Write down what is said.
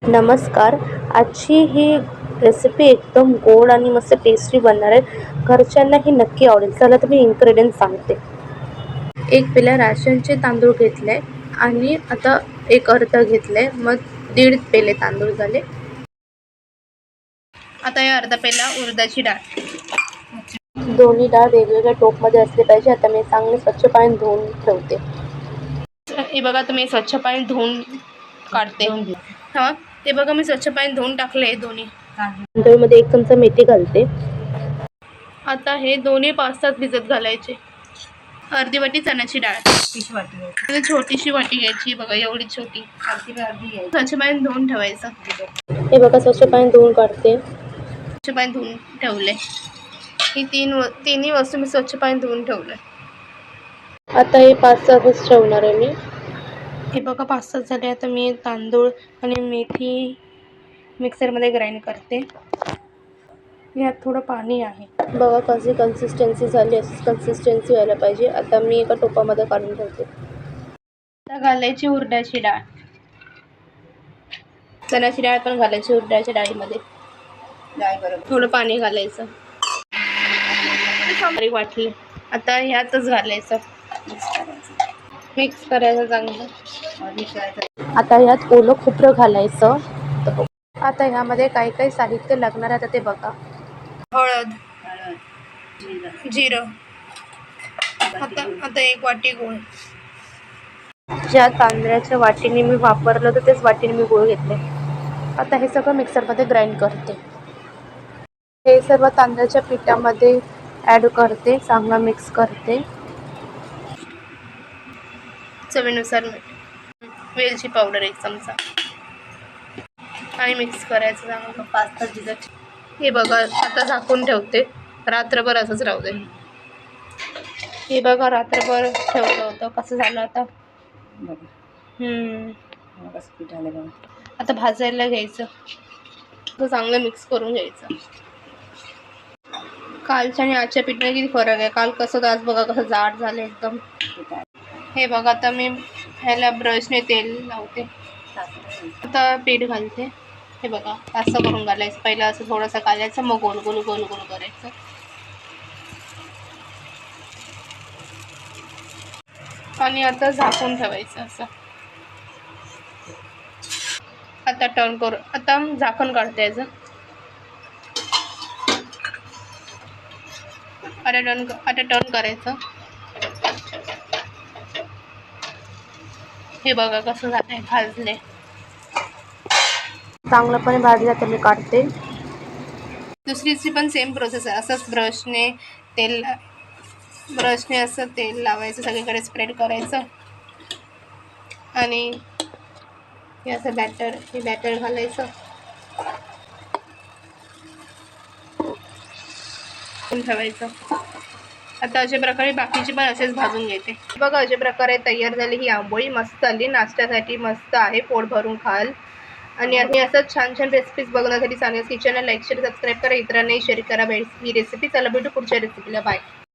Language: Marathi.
नमस्कार. आजची ही रेसिपी एकदम गोड आणि मस्त टेस्टी बनणार आहे. घरच्यांनाही नक्की आवडेल. चला तर मी इन्ग्रेडियंट्स सांगते. एक पेला राशनचे तांदूळ घेतले आणि आता एक अर्ध घेतले, मग 1.5 पेले तांदूळ झाले. आता या अर्धा पेला उडदाची डाळ. दोन्ही डाळ वेगवेगळ्या टोपमध्ये असले पाहिजे. आता मी चांगले स्वच्छ पाणी धुवून ठेवते. हे बघा, तुम्ही स्वच्छ पाणी धुवून काढते. हां, ते बघा मी स्वच्छ पाणी धुवून टाकले दोन्ही. तांदूळमध्ये 1 चमचा मेथी घालते. आता हे दोन्ही 5 तास भिजत घालायचे. अर्धी वाटी चण्याची डाळ, छोटीशी वाटी घ्यायची. बघा एवढी छोटी, स्वच्छ पाणी धुवून ठेवायचं. हे बघा स्वच्छ पाणी धुवून काढते. स्वच्छ पाणी धुवून ठेवले. ही तिन्ही वस्तू मी स्वच्छ पाणी धुवून ठेवले. आता हे 5 तास ठेवणार आहे मी. हे बघा 5 तास झाले. आता मी तांदूळ आणि मेथी मिक्सरमध्ये ग्राइंड करते. यात थोडं पाणी आहे. बघा कशी कन्सिस्टन्सी झाली, अशीच कन्सिस्टन्सी व्हायला पाहिजे. आता मी एका टोपामध्ये काढून ठेवते. आता घालायची उडदाची डाळ. चण्याची डाळ पण घालायची उडदाच्या डाळीमध्ये. थोडं पाणी घालायचं. बारीक वाटले. आता ह्यातच घालायचं. मिक्स करायचं चांगलं. आता ह्यात ओलं खोबरं घालायचं. आता ह्यामध्ये काही काही साहित्य लागणार आहे. आता ते बघा. हळद, जिरं. आता 1 वाटी गूळ. ज्या तांदळाच्या वाटीने मी वापरलं होतं तेच वाटीने मी गूळ घेतले. आता हे सगळं मिक्सरमध्ये ग्राइंड करते. हे सर्व तांदळाच्या पिठामध्ये ॲड करते. चांगलं मिक्स करते. चवीनुसार मीठ, वेलची पावडर 1 चमचा आणि मिक्स करायचं चांगलं. 5 तास भिजत. हे बघा आता झाकून ठेवते. रात्रभर असंच राहू दे. हे बघा रात्रभर ठेवलं होतं. कसं झालं आता. आता भाजायला घ्यायचं. चांगलं मिक्स करून घ्यायचं. कालच्या आणि आजच्या पिठामध्ये किती फरक आहे. काल कसं होतं, आज बघा कसं जाड झालं एकदम. हे बघा आता मी ह्याला ब्रशने तेल लावते. आता पीठ घालते. हे बघा असं करून घालायचं. पहिलं असं थोडंसं घालायचं, मग गोल गोल गोल गोल करायचं. आणि आता झाकून ठेवायचं असं. आता टर्न करू. आता झाकण काढते याचं. आता टर्न करायचं. हे बघा कसं झालंय, भाजले. चांगलंपणे भाजलं तर मी काढते. दुसरीची पण सेम प्रोसेस आहे. असंच ब्रशने असं तेल लावायचं, सगळीकडे स्प्रेड करायचं आणि हे असं बॅटर घालायचं. ठेवायचं. आता अशा प्रकारे बाकीची पण असेच भाजून घेते. बघा अशा प्रकारे तयार झाली ही आंबोळी. मस्त आली, नाश्त्यासाठी मस्त आहे, पोट भरून खाल. आणि असंच छान छान रेसिपीज बघण्यासाठी सानियाज किचनला लाईक शेअर सबस्क्राईब करा. इतरांनाही शेअर करा ही रेसिपी. चला भेटू पुढच्या रेसिपीला. बाय.